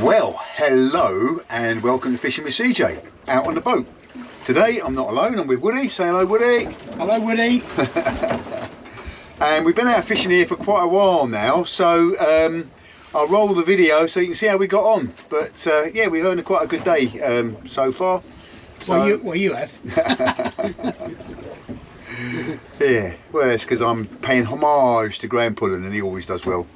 Well, hello and welcome to Fishing with CJ, out on the boat. Today I'm not alone, I'm with Woody. Say hello, Woody. Hello, Woody. And we've been out fishing here for quite a while now, so I'll roll the video so you can see how we got on. But yeah, we've had quite a good day so far. So, well, you have. Yeah, well, it's because I'm paying homage to Graham Pullen and he always does well.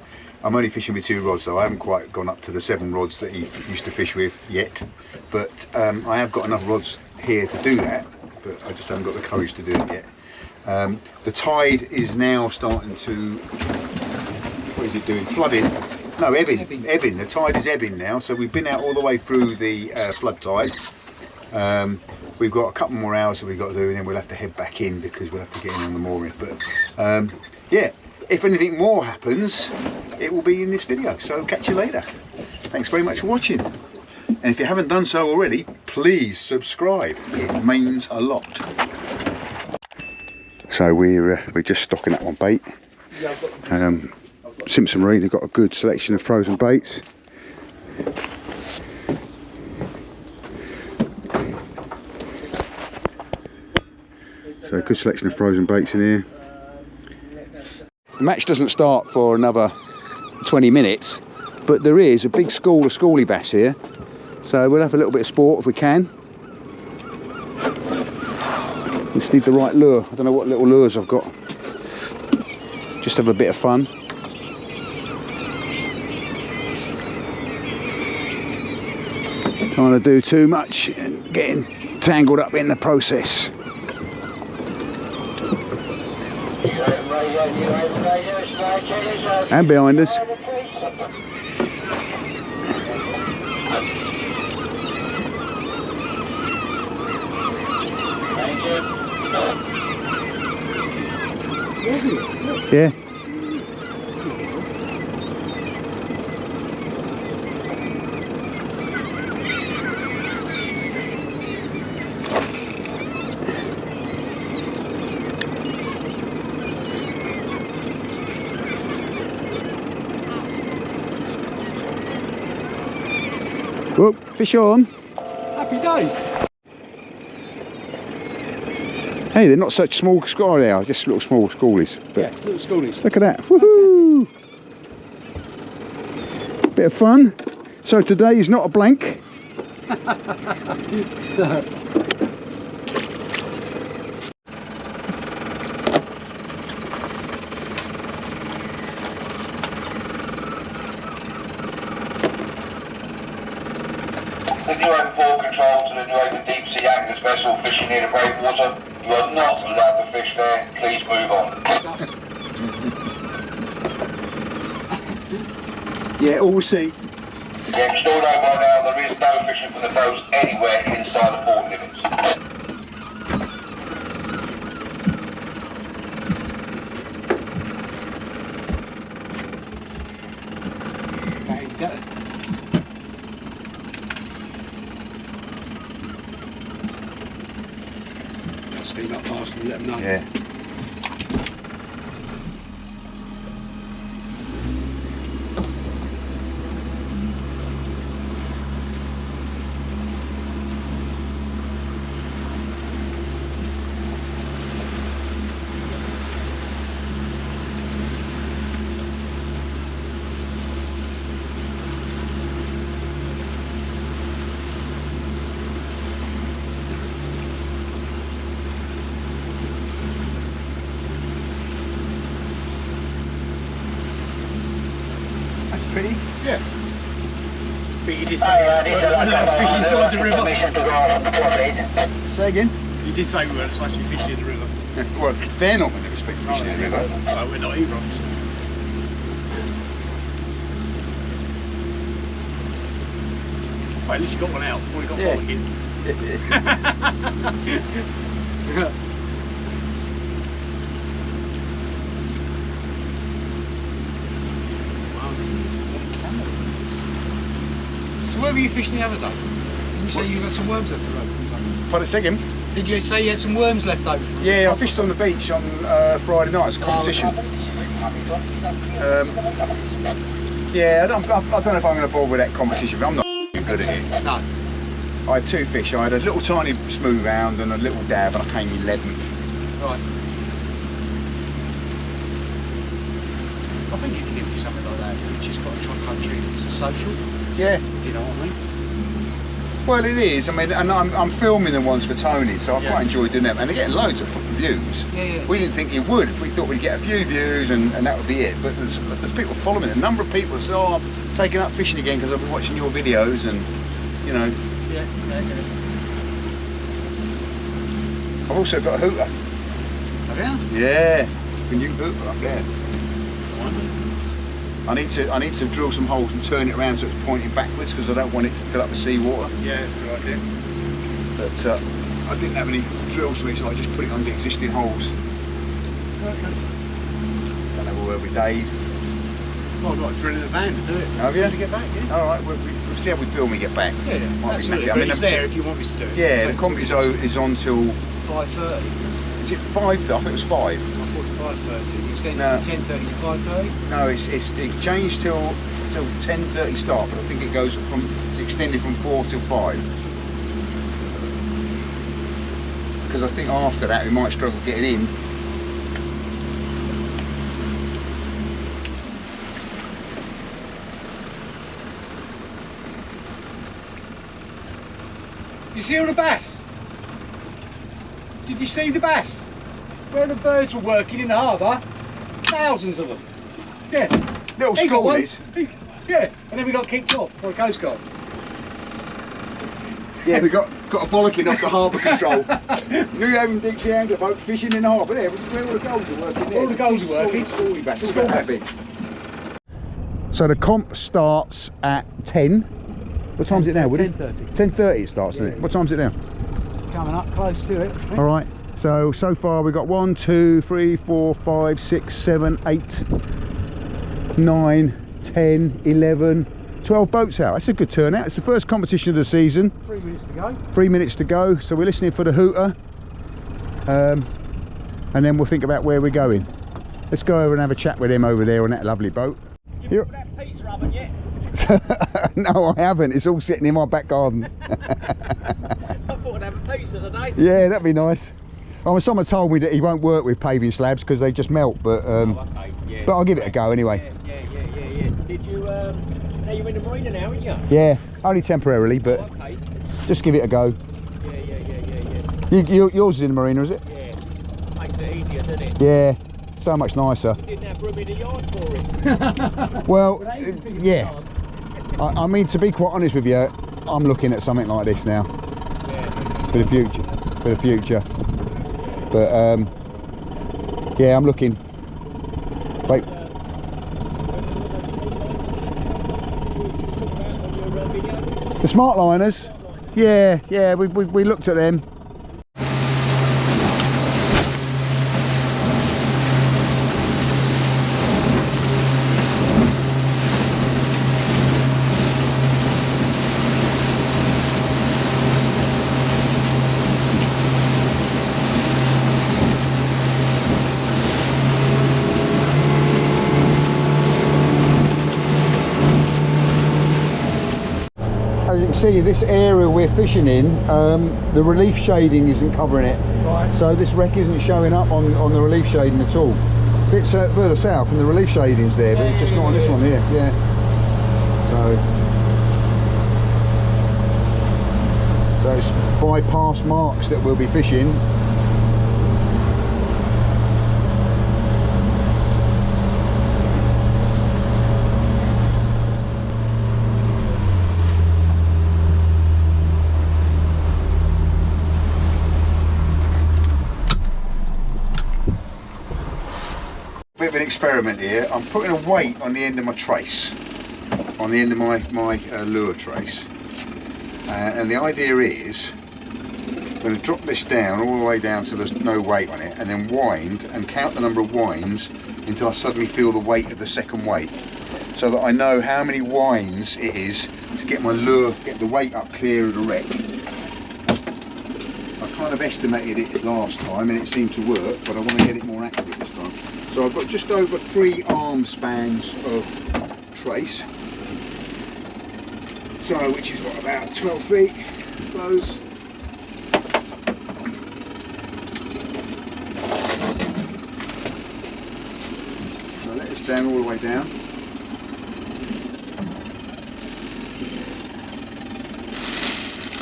I'm only fishing with 2 rods, though. I haven't quite gone up to the 7 rods that he used to fish with yet. But I have got enough rods here to do that, but I just haven't got the courage to do it yet. The tide is now starting to, what is it doing? Flooding? No, ebbing. Ebbing. The tide is ebbing now. So we've been out all the way through the flood tide. We've got a couple more hours that we've got to do, and then we'll have to head back in because we'll have to get in on the mooring. But yeah, if anything more happens, it will be in this video. So catch you later. Thanks very much for watching. And if you haven't done so already, please subscribe. It means a lot. So we're just stocking up on bait. Simpson Marine have got a good selection of frozen baits. So a good selection of frozen baits in here. The match doesn't start for another 20 minutes, but there is a big school of schoolie bass here. So we'll have a little bit of sport if we can. Just need the right lure. I don't know what little lures I've got. Just have a bit of fun. Trying to do too much and getting tangled up in the process. And behind us. Yeah. Whoop, fish on. Happy days. Hey, they're not such small school they are, just little small schoolies. But Yeah, little schoolies. look at that. Woohoo! Bit of fun. So today is not a blank. With your own port control to the New Haven Deep Sea Anglers vessel fishing near the breakwater, you are not allowed to fish there. Please move on. Yeah, all received. Yeah, still know by now there is no fishing from the boats anywhere inside the port limits. Okay, go. Steam up past and let them know. Yeah. That's pretty. Yeah. But you did say we weren't allowed to fish inside the river. Say again. You did say we weren't supposed to be fishing in the river. Well, they're not going to respect fishing in the river. No, we're not either. Well, at least you got one out before you got Yeah. one in. So where were you fishing the other day? Did you say you had some worms left over? Pardon, second. Did you say you had some worms left over? Yeah, I fished on the beach on Friday night as a competition. Yeah, I don't know if I'm going to bother with that competition, but I'm not good at it. No. I had 2 fish. I had a little tiny smooth hound and a little dab, and I came 11th. Right. I think you can give me something like that. You just got to try country. It's a social. Yeah. You know what I mean? Well, it is. I mean, and I'm filming the ones for Tony, so I Yeah. quite enjoy doing them, and they're getting loads of views. Yeah. We didn't think it would. We thought we'd get a few views and that would be it. But there's people following it. A number of people say, "Oh, I'm taking up fishing again because I've been watching your videos," and you know. Yeah. I've also got a hooter. Have you? Yeah, a new hooter up there. I need to drill some holes and turn it around so it's pointing backwards because I don't want it to fill up with seawater. Yeah, it's a good idea. But I didn't have any drills for me, so I just put it on the existing holes. Okay. Don't know where with Dave. Well, I've got to drill in the van to do it. Have you? As soon as we get back, yeah. All right, we'll see how we feel when we get back. Yeah, Might be absolutely. knackered. But it's there if you want me to do it. Yeah, the comp is on till 5:30. is it 5? I think it was 5. I thought 5:30. You extended No. from 10:30 to 5:30. No, it changed till 10:30 start, but I think it's extended from 4 till 5. Because I think after that we might struggle getting in. Did you see all the bass? Did you see the bass? Where the birds were working in the harbour? Thousands of them. Yeah. Little He got one. schoolies. Yeah, and then we got kicked off by a coast guard. Yeah, we got a bollocking off the harbour control. New Haven Dixie angler boat fishing in the harbour there. Where all the gulls are working there. All the gulls are working. Schoolie bass. School bass. So the comp starts at 10. What time's it now, Woody? 10:30. 10:30 it starts, Yeah. isn't it? What time's it now? Coming up close to it. I think. All right. So far we've got 1, 2, 3, 4, 5, 6, 7, 8, 9, 10, 11, 12 boats out. That's a good turnout. It's the first competition of the season. 3 minutes to go. 3 minutes to go. So we're listening for the hooter. And then we'll think about where we're going. Let's go over and have a chat with him over there on that lovely boat. You put that pizza oven yet? No, I haven't. It's all sitting in my back garden. I thought I'd have a pizza today. Yeah, that'd be nice. Oh, someone told me that he won't work with paving slabs because they just melt, but Okay, yeah. but I'll give it a go anyway. Yeah. Did you, now you're in the marina now, aren't you? Yeah, only temporarily, but Okay. just give it a go. Yeah. Yours is in the marina, is it? Yeah. Makes it easier, doesn't it? Yeah, so much nicer. You didn't have room in the yard for it. Well, That is as big as yeah. the yard. I mean, to be quite honest with you, I'm looking at something like this now Yeah. for the future. But yeah, I'm looking. Wait. The smart liners, yeah, we looked at them. As you can see, this area we're fishing in, the relief shading isn't covering it. Right. So this wreck isn't showing up on the relief shading at all. A bit further south and the relief shading's there, but it's just not on this one here. Yeah. So it's bypass marks that we'll be fishing. Bit of an experiment here. I'm putting a weight on the end of my trace, on the end of my lure trace, and the idea is I'm going to drop this down all the way down so there's no weight on it, and then wind and count the number of winds until I suddenly feel the weight of the second weight, so that I know how many winds it is to get my lure, get the weight up clear of the wreck. I kind of estimated it last time and it seemed to work, but I want to get it more accurate this time. So I've got just over 3 arm spans of trace. So, which is what, about 12 feet, I suppose. So let us down all the way down.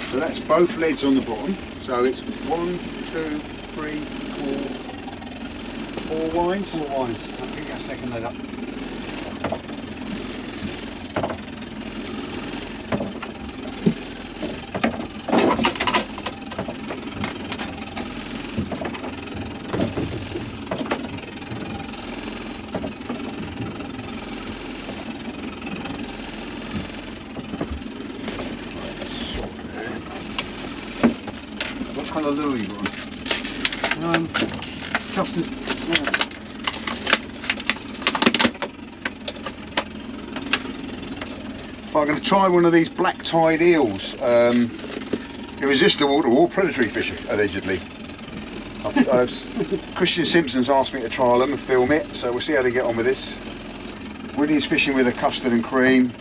So that's both leads on the bottom. So it's 1, 2, 3, 4 winds. 4 winds. I'll pick that second lead up. What kind of lure you got on? Custard. I'm going to try one of these black tide eels. Irresistible to all predatory fish, allegedly. Christian Simpson's asked me to trial them and film it, so we'll see how they get on with this. Woody's fishing with a custard and cream,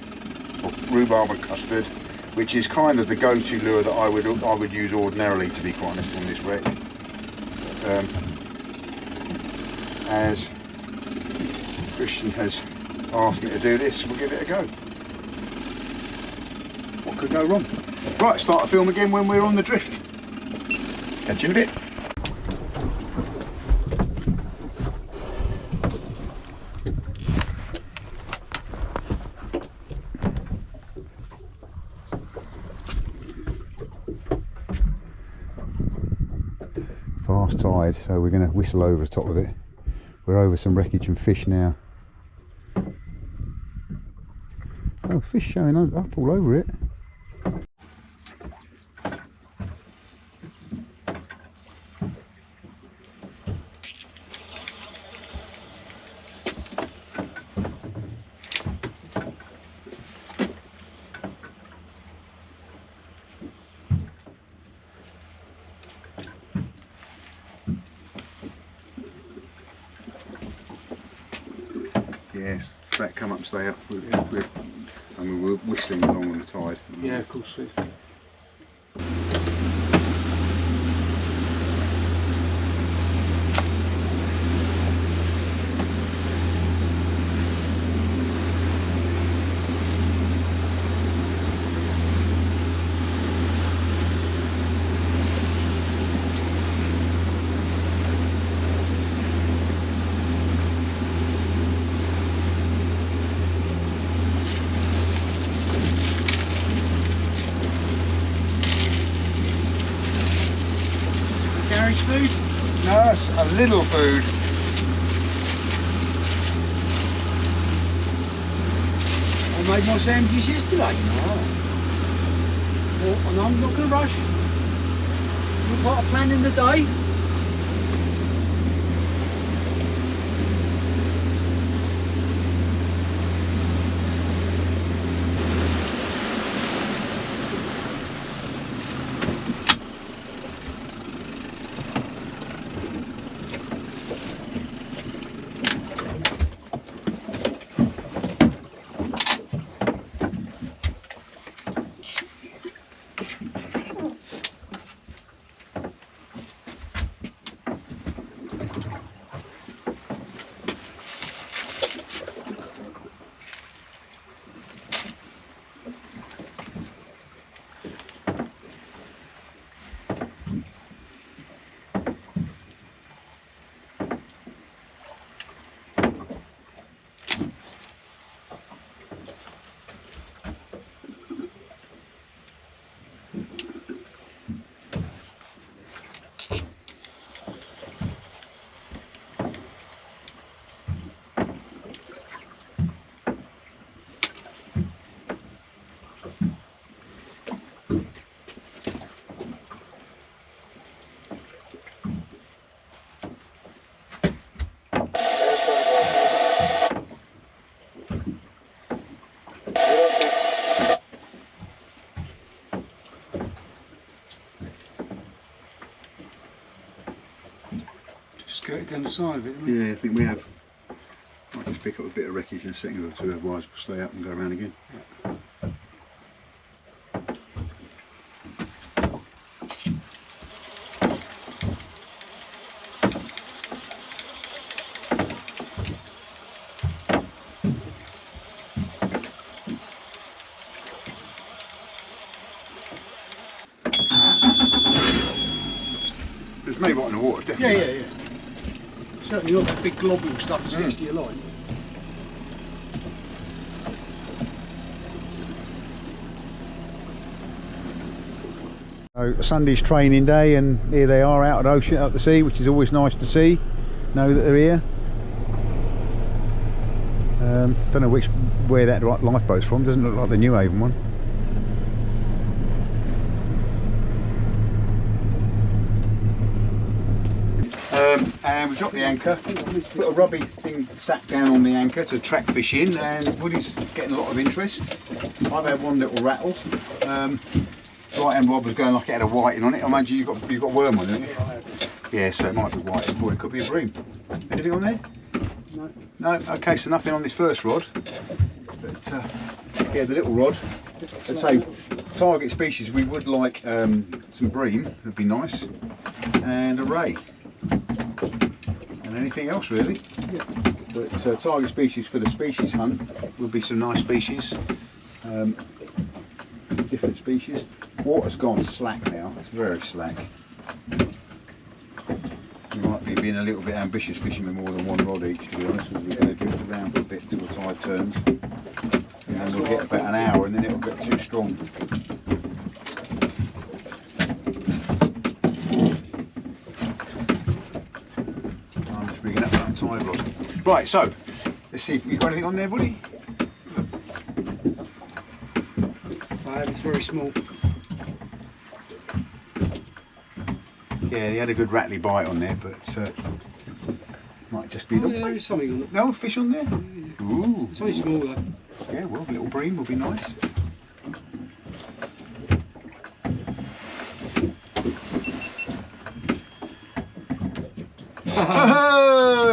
or rhubarb and custard, which is kind of the go-to lure that I would use ordinarily, to be quite honest, on this wreck. As Christian has asked me to do this, we'll give it a go. What could go wrong? Right, start the film again when we're on the drift. Catch you in a bit. Fast tide, so we're going to whistle over the top of it. We're over some wreckage and fish now. Oh, fish showing up all over it. Yes, that come up, stay up. We're whistling along on the tide. Yeah, of course. Garage food? No, it's a little food. I made my sandwiches yesterday. Well, and I'm not going to rush. We've got a plan in the day. Skirted down the side of it, haven't we? Yeah, I think we have. Might just pick up a bit of wreckage in a second or two, otherwise we'll stay up and go around again. There's maybe what in the water, definitely. Yeah. Certainly not that big globule stuff that sticks to your line. So Sunday's training day, and here they are out at the ocean, out the sea, which is always nice to see. Know that they're here. Don't know where that lifeboat's from. Doesn't look like the New Haven one. And we've got the anchor. Put a rubby thing sat down on the anchor to track fish in, and Woody's getting a lot of interest. I've had one little rattle. Right hand rod was going like it had a whiting on it. I imagine you've got worm on it. Yeah, so it might be whiting, or it could be a bream. Anything on there? No. No. Okay, so nothing on this first rod. But yeah, the little rod. Let's say target species. We would like some bream. Would be nice, and a ray. And anything else really. Yeah. But target species for the species hunt will be some nice species, different species. Water's gone slack now, it's very slack. We might be being a little bit ambitious fishing with more than one rod each, to be honest, because we're going to drift around for a bit until the tide turns. And then we'll get about an hour and then it'll get too strong. Tide rod. Right, so let's see if we've got anything on there, buddy. It's very small. Yeah, he had a good rattly bite on there, but might just be the. Yeah, there is something on it. No fish on there. Ooh. It's only small though. Yeah, well, a little bream will be nice.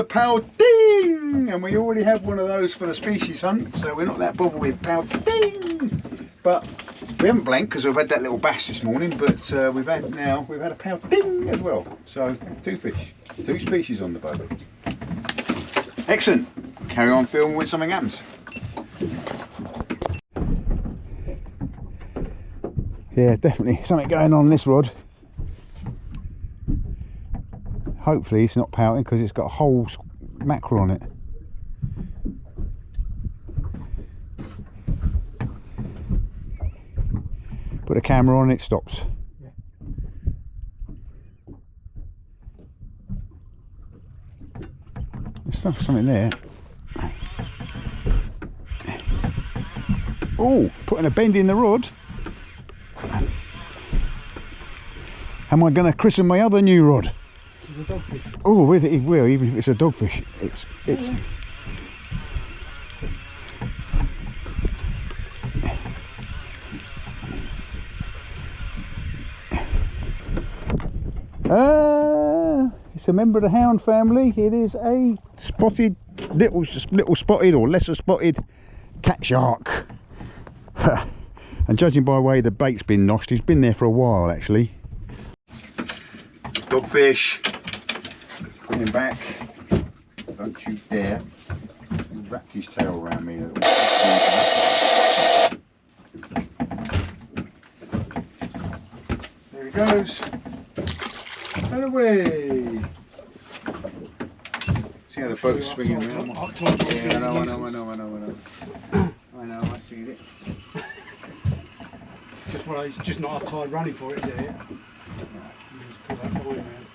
Pouting! And we already have one of those for the species hunt, so we're not that bothered with pouting. But we haven't blanked because we've had that little bass this morning, but we've had a pouting as well. So 2 fish, 2 species on the boat. Excellent. Carry on filming when something happens. Yeah, definitely something going on this rod. Hopefully it's not pouting because it's got a whole mackerel on it. Put a camera on, it stops. Yeah. There's something there. Oh, putting a bend in the rod. Am I going to christen my other new rod? It's a dogfish. Oh, with it will, even if it's a dogfish. It's. It's a member of the hound family. It is a spotted, little spotted or lesser spotted cat shark. And judging by the way the bait's been noshed, he's been there for a while actually. Dogfish. Put him back. Don't you dare. He wrapped his tail around me. There he goes. And away. See how the boat's swinging around? Yeah, I know. I see it. Just one of those, just not a tide running for it, is it? Yeah. Just pull that line around.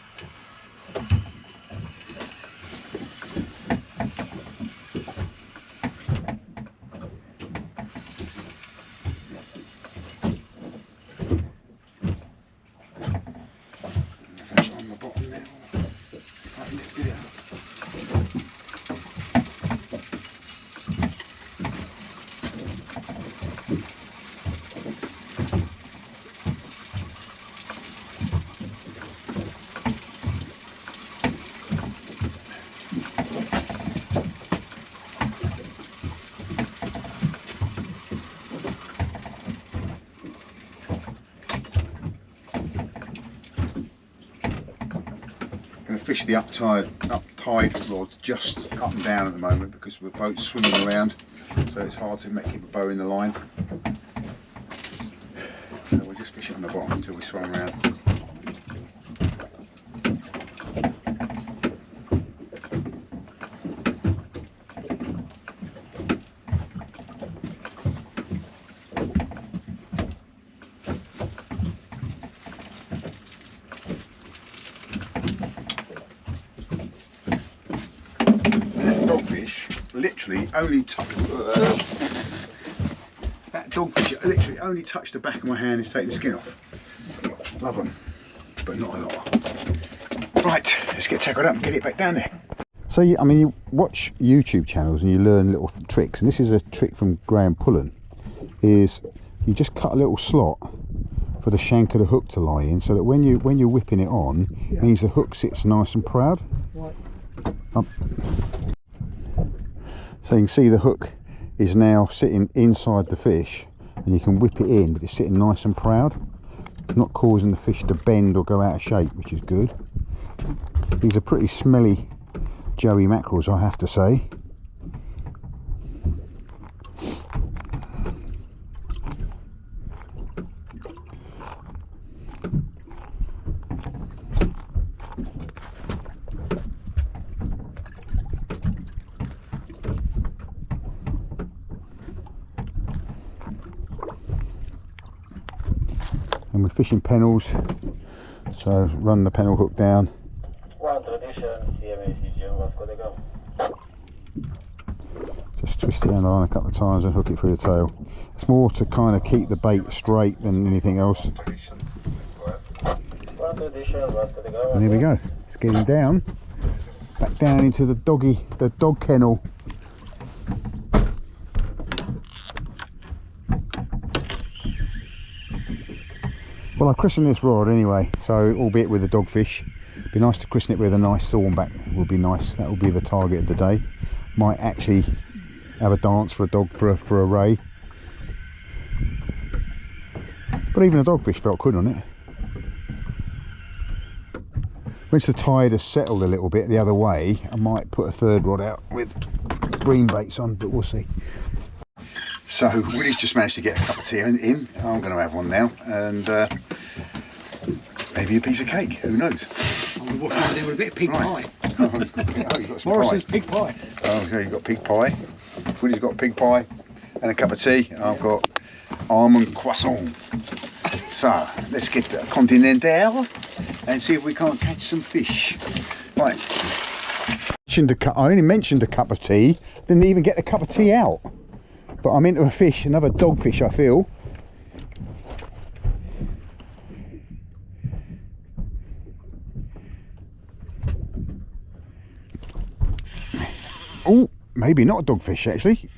On the bottom there. I lifted it up. to fish the up tide rod just up and down at the moment because the boat's swimming around, so it's hard to keep a bow in the line. So we'll just fish it on the bottom until we swim around. Literally only touched that dogfish. Literally only touched the back of my hand. It's taking the skin off. Love them, but not a lot. Right, let's get tackled up and get it back down there. So I mean, you watch YouTube channels and you learn little tricks, and this is a trick from Graham Pullen. Is you just cut a little slot for the shank of the hook to lie in, so that when you're whipping it on, it means the hook sits nice and proud. Right. So you can see the hook is now sitting inside the fish, and you can whip it in, but it's sitting nice and proud, not causing the fish to bend or go out of shape, which is good. These are pretty smelly Joey mackerels, I have to say. And we're fishing pennels, so run the pennel hook down. Just twist it down the line a couple of times and hook it through the tail. It's more to kind of keep the bait straight than anything else. And here we go. It's getting down, back down into the dog kennel. Well, I christened this rod anyway, so albeit with a dogfish, it'd be nice to christen it with a nice thornback. Would be nice. That would be the target of the day. Might actually have a dance for a dog for a ray, but even a dogfish felt good on it. Once the tide has settled a little bit the other way, I might put a third rod out with green baits on, but we'll see. So Willie's just managed to get a cup of tea in. I'm going to have one now, and maybe a piece of cake. Who knows? What's going to do with a bit of pig pie? Oh, you've got some Morrison's pie. pig pie. Oh, okay, you've got pig pie. Willie's got pig pie and a cup of tea. I've got almond croissant. So let's get the Continental and see if we can't catch some fish. Right. I only mentioned a cup of tea. Didn't even get a cup of tea out. But I'm into a fish, another dogfish, I feel. Oh, maybe not a dogfish actually.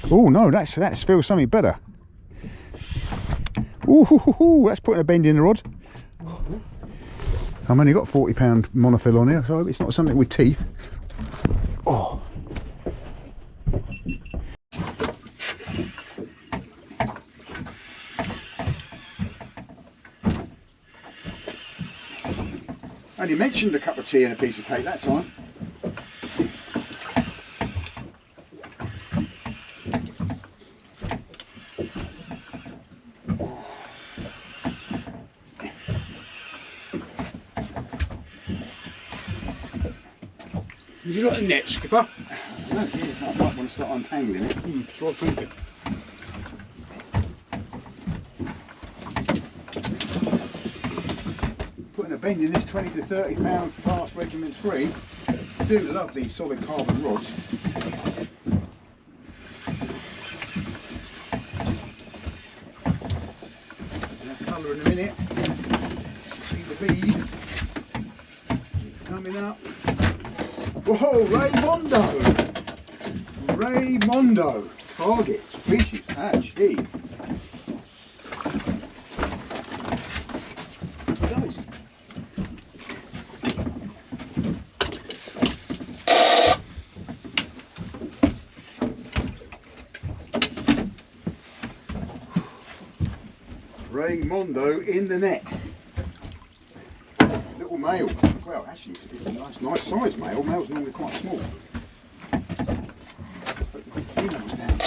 Oh no, that feels something better. Ooh, that's putting a bend in the rod. I've only got £40 monofill on here, so it's not something with teeth. Oh. I only mentioned a cup of tea and a piece of cake that time. Have you got a net, skipper? No, yes, I might want to start untangling it. That's what I'm thinking. Putting a bend in this 20 to 30 pound fast regiment 3. I do love these solid carbon rods. That colour in a minute. See the bead. It's coming up. Whoa, Raymondo! Raymondo! Target, species, hatch, E. Raymondo in the net. Little male, Well, actually, it's a nice size male. Males are normally quite small. Females down.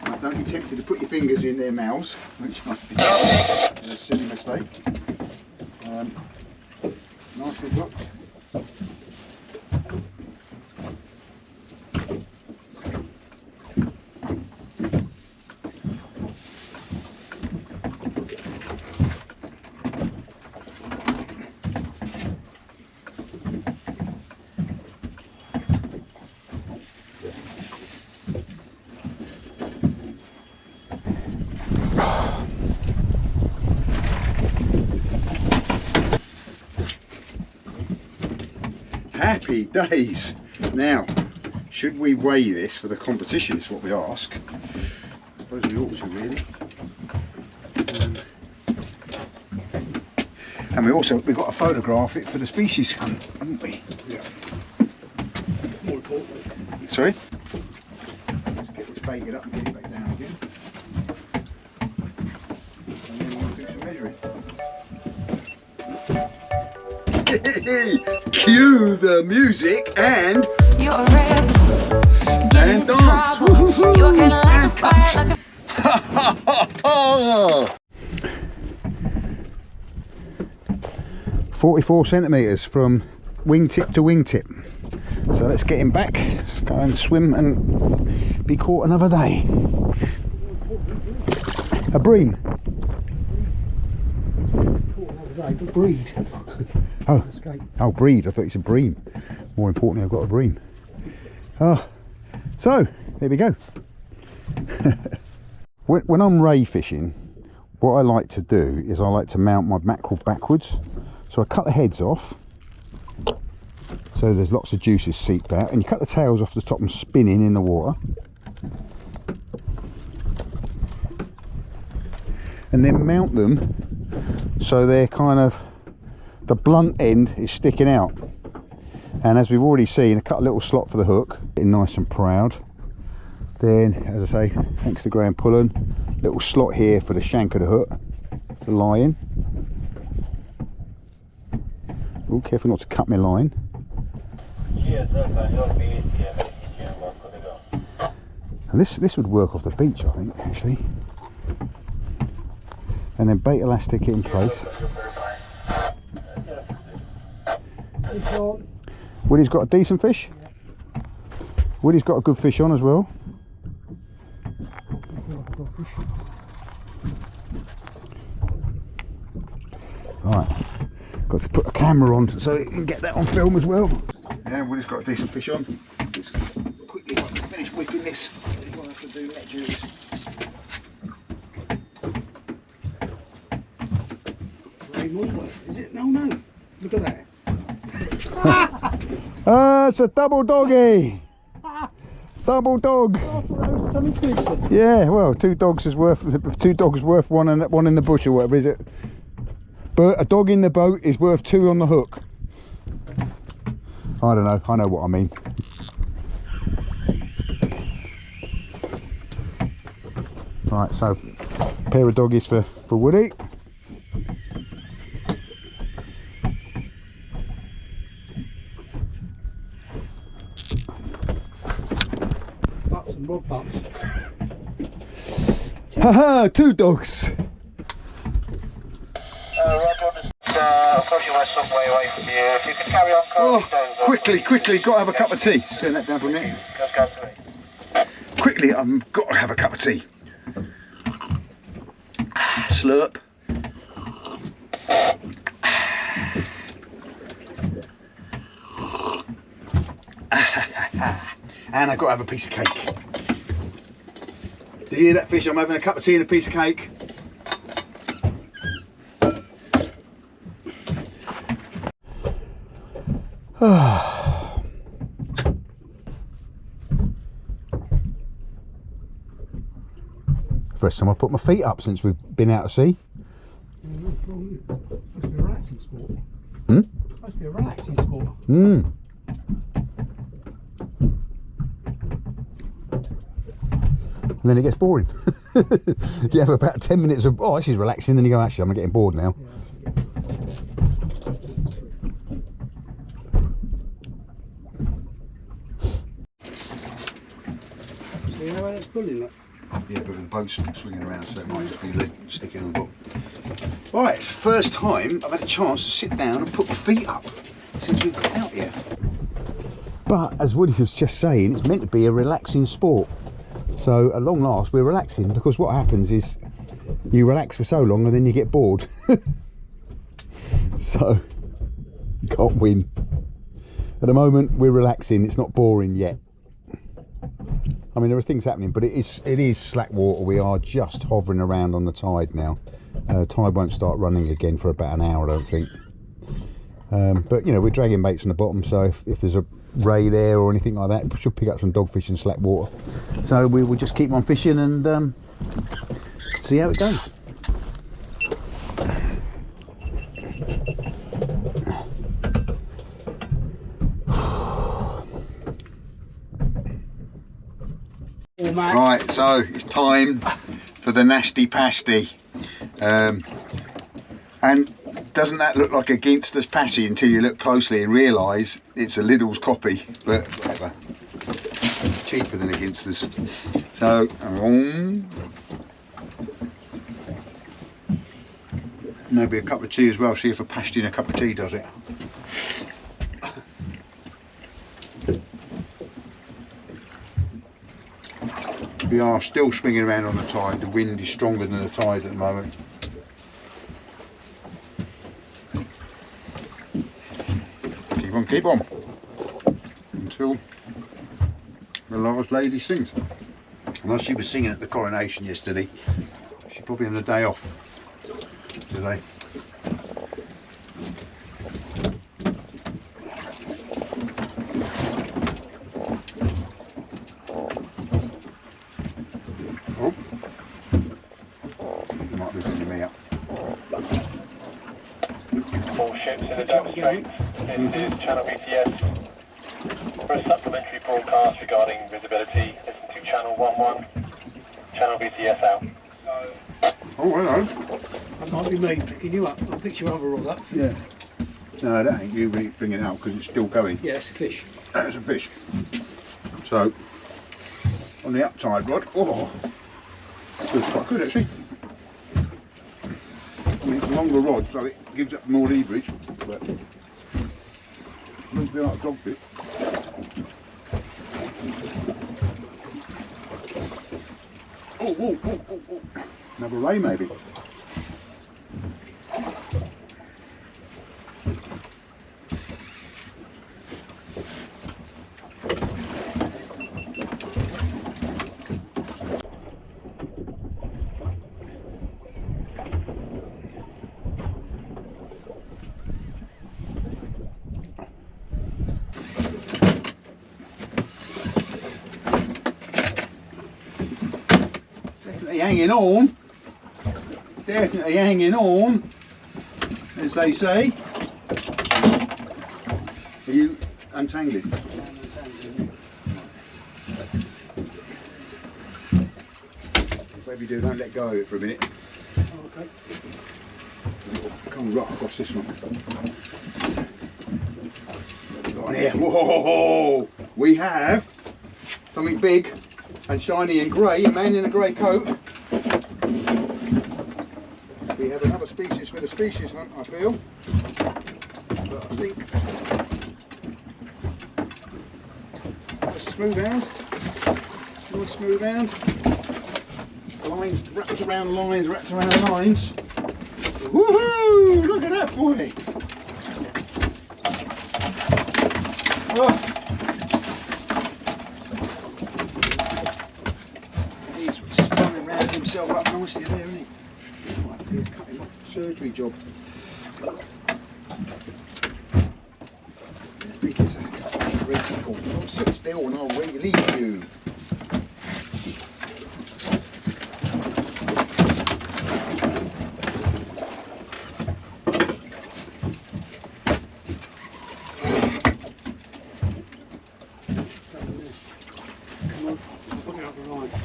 Right, don't be tempted to put your fingers in their mouths, which might be a silly mistake. Nicely hooked. Happy days. Now, should we weigh this for the competition is what we ask. I suppose we ought to really. And we've got to photograph it for the species hunt, haven't we? Yeah. More importantly. Sorry? Let's get this baited up and get it back down again. And then we'll do some measuring. Cue the music and you're a rebel, getting into dance. trouble. You're kinda like a fire, like a 44 centimetres from wingtip to wingtip. So let's get him back. Let's go and swim and be caught another day. A bream. Breed. Oh, oh, breed. I thought you said bream. More importantly, I've got a bream. Oh, so there we go. When I'm ray fishing, what I like to do is I like to mount my mackerel backwards. So I cut the heads off, so there's lots of juices seeped out, and you cut the tails off the top and spinning in the water. And then mount them so they're kind of, the blunt end is sticking out. And as we've already seen, I cut a little slot for the hook, getting nice and proud. Then, as I say, thanks to Graham Pullen, little slot here for the shank of the hook to lie in. Oh, careful not to cut my line. And this would work off the beach, I think, actually. And then bait elastic it in place. Woody's got a decent fish. Woody's got a good fish on as well. Right, got to put a camera on so you can get that on film as well. Yeah, Woody's got a decent fish on. Just quickly finish whipping this. We'll have to do net duties. Is it? No. Look at that. It's a double doggy. Double dog. Something decent. Yeah, well, two dogs worth one in the bush or whatever, is it? But a dog in the boat is worth two on the hook. I don't know. I know what I mean. Right, so a pair of doggies for Woody. Butts and rod butts. Haha, two dogs. Unfortunately, we're some way away from you. If you could carry on calling Quickly, got to have a cup of tea. Turn that down for a minute. Quickly, I've got to have a cup of tea. Slurp. And I've got to have a piece of cake. Do you hear that, fish? I'm having a cup of tea and a piece of cake. First time I put my feet up since we've been out to sea. Must be a relaxing sport. Must be a relaxing sport. And then it gets boring. You have about 10 minutes of, oh, this is relaxing, then you go, actually, I'm getting bored now. Yeah, it's pulling it. Yeah, but the boat's swinging around, so it might just be lead sticking on the bottom. Right, it's the first time I've had a chance to sit down and put my feet up since we've got out here. But as Woody was just saying, it's meant to be a relaxing sport. So at long last, we're relaxing, because what happens is you relax for so long and then you get bored. So you can't win. At the moment, we're relaxing. It's not boring yet. I mean, there are things happening, but it is slack water. We are just hovering around on the tide now. Tide won't start running again for about an hour, I don't think. But you know, we're dragging baits on the bottom, so if there's a ray there or anything like that, we should pick up some dogfish in slack water. So we will just keep on fishing and see how it goes. Right, so it's time for the nasty pasty. And doesn't that look like a Ginster's pasty until you look closely and realise it's a Lidl's copy, but whatever. Cheaper than a Ginster's. So, maybe a cup of tea as well, see if a pasty and a cup of tea does it. We are still swinging around on the tide. The wind is stronger than the tide at the moment. Keep on, until the last lady sings. Unless she was singing at the coronation yesterday, she's probably on the day off today. Oh, you might be picking me up. All ships in the Dover Straits. This is Channel BTS. For a supplementary broadcast regarding visibility, listen to Channel 11. Channel BTS out. Oh, hello. That might be me picking you up. I'll pick your other rod up. Yeah. No, that ain't you bringing it out because it's still going. Yeah, it's a fish. That's a fish. So, on the uptide rod, oh, feels quite good actually. I mean, it's a longer rod, so it gives up more leverage, but it looks a bit like a dogfish. Oh. Another ray maybe. Hanging on, definitely hanging on, as they say. Are you untangling? Whatever you do, don't let go of it for a minute. Oh, okay. Come right across this one. Go on here. Whoa! We have something big and shiny and grey, a man in a grey coat. We have another species for the species hunt, I feel. But I think just smooth out. Nice smooth out. Lines wrapped around lines, wrapped around lines. Woohoo! Look at that boy! Oh. He's spinning round himself up nicely there, isn't he? Might have to cut him off. Surgery job. I think it's a reticle. Don't sit still and I'll release you.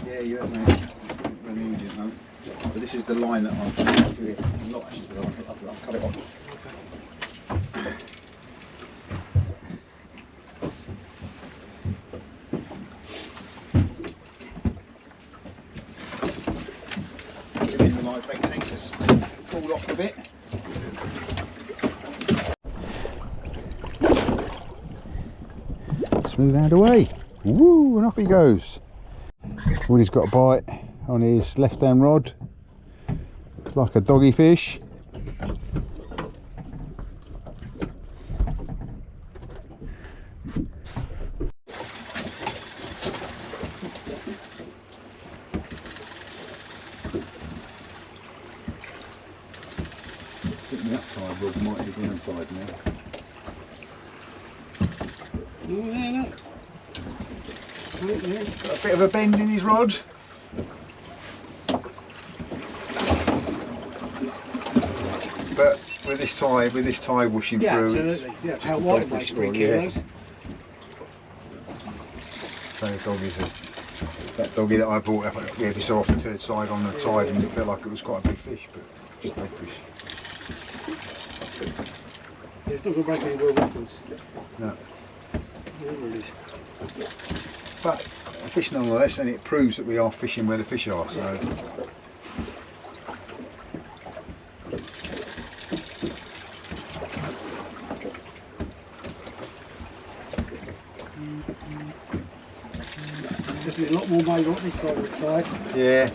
Yeah, you have, mate. Run the engine, no. But this is the line that I'm trying to here. Not actually, but I'll cut it off. nice big things just pulled off a bit. Smooth out away. Woo, and off he goes. Woody's got a bite on his left hand rod. Looks like a doggy fish. I think the upside rod might be downside now. Yeah, Got a bit of a bend in his rod. But with this tide washing yeah, through, absolutely. Yeah, how white it weighs 3 kilos. So that doggy that I brought up every so often turned side on the tide and it felt like it was quite a big fish, but just dogfish. Yeah, it's not going to break any world records. No. Whatever it is. But a fish nonetheless, and it proves that we are fishing where the fish are. So. There's been a lot more made on this side of the tide. Yeah.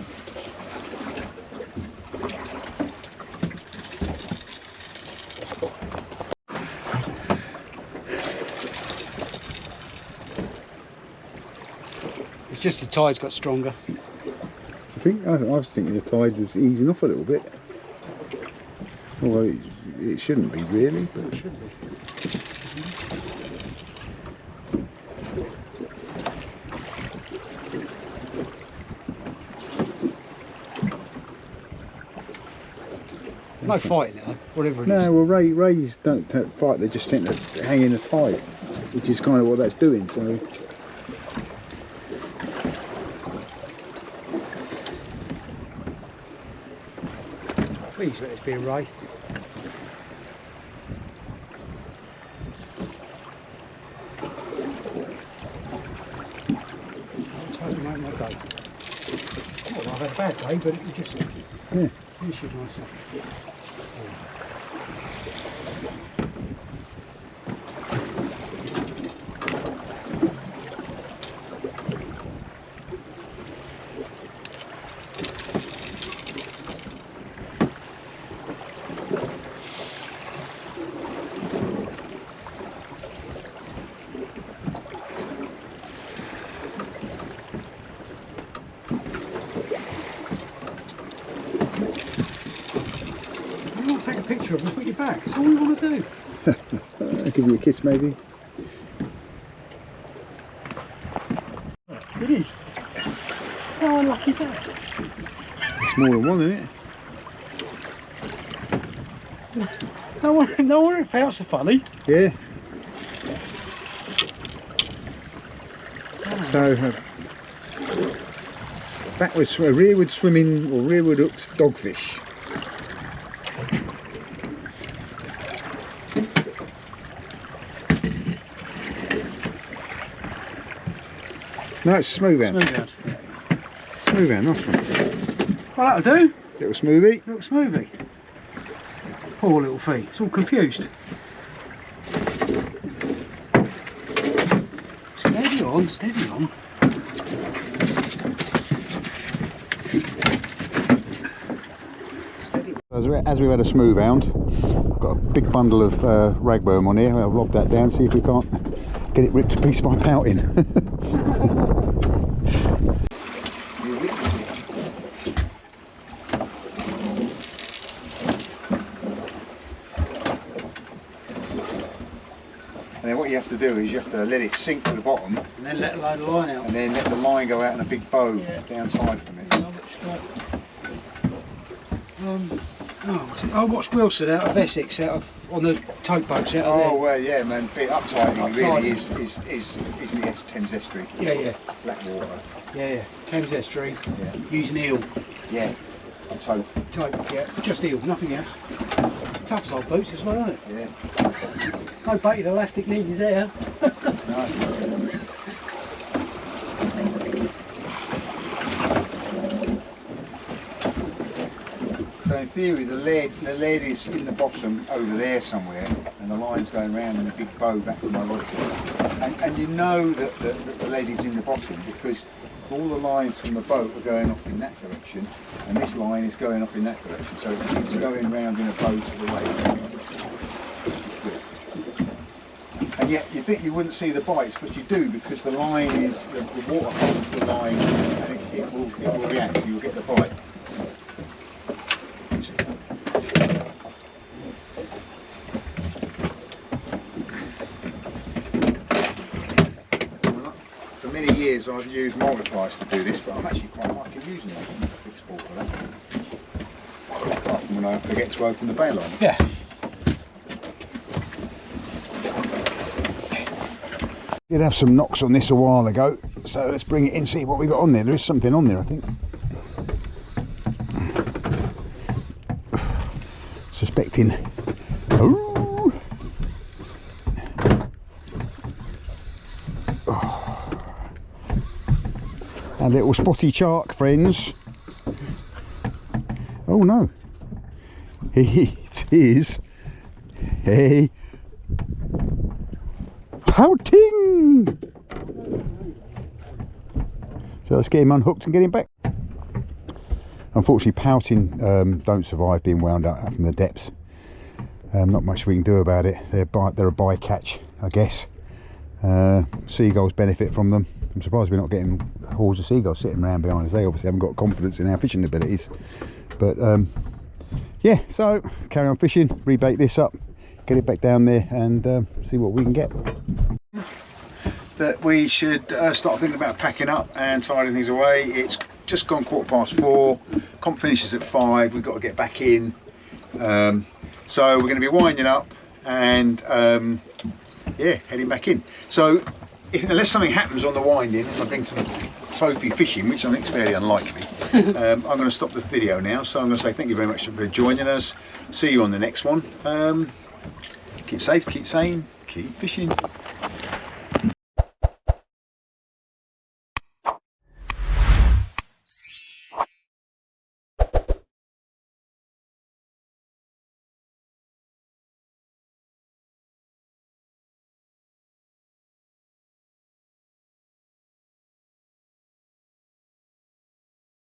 It's just the tide's got stronger. I was thinking the tide is easing off a little bit. Although it shouldn't be really, but It should be. No fighting it, whatever it is. no. Well, rays don't fight; they just tend to hang in the tide, which is kind of what that's doing. So. Please let this be a ray. I'll totally make my day. Well, I've had a bad day, but it was just finishing myself. Take a picture of them, put your back. That's all we want to do. I'll give you a kiss, maybe. It is. How unlucky is that? Smaller one, isn't it? No wonder it felt so funny. Yeah. So, backwards, rearward swimming or rearward hooked dogfish. No, it's smooth out. Smooth out. Smooth out, nice one. Well, that'll do. Little smoothie. Little smoothie. Poor little feet. It's all confused. Steady on, steady on. Steady on. As we've had a smooth hound, I've got a big bundle of ragworm on here. I'll rob that down, see if we can't get it ripped to pieces by pouting. And then what you have to do is you have to let it sink to the bottom And then let a load of line out. and then let the line go out in a big bow downside from it. I watched Wilson out of Essex, on the tote boats out of Oh there. well, yeah, man. Bit uptiding really is the Thames estuary. Yeah. Black water. Yeah. Thames estuary. Yeah. Using eel. Yeah. So Tote, yeah. Just eel, nothing else. Tough as old boots as well, isn't it? yeah. No baited elastic needed there. No. So in theory, the lead is in the bottom over there somewhere, and the line's going round in a big bow back to my rod tip. And you know that the lead is in the bottom because all the lines from the boat are going off in that direction, and this line is going off in that direction. So it's going round in a bow to the right. And yet you think you wouldn't see the bites, but you do, because the line is, the water holds the line, and it will react, so you'll get the bite. For many years I've used multipliers to do this, but I'm actually quite liking using them as a fixed ball for that. Apart from when I forget to open the bail line. Yeah. Did have some knocks on this a while ago, so let's bring it in, see what we got on there. There is something on there, I think. Suspecting. Oh. A little spotty shark, friends. Oh no, it is a pouting. So let's get him unhooked and get him back. Unfortunately, pouting don't survive being wound up from the depths. Not much we can do about it. They're a bycatch, I guess. Seagulls benefit from them. I'm surprised we're not getting hordes of seagulls sitting around behind us. They obviously haven't got confidence in our fishing abilities. But yeah, so carry on fishing, rebait this up, get it back down there, and see what we can get. That we should start thinking about packing up and tidying things away. It's just gone 4:15. Comp finishes at 5. We've got to get back in. So we're going to be winding up and yeah, heading back in. So unless something happens on the winding, I bring some trophy fishing, which I think is fairly unlikely. I'm going to stop the video now. So I'm going to say thank you very much for joining us. See you on the next one. Keep safe, keep sane, keep fishing.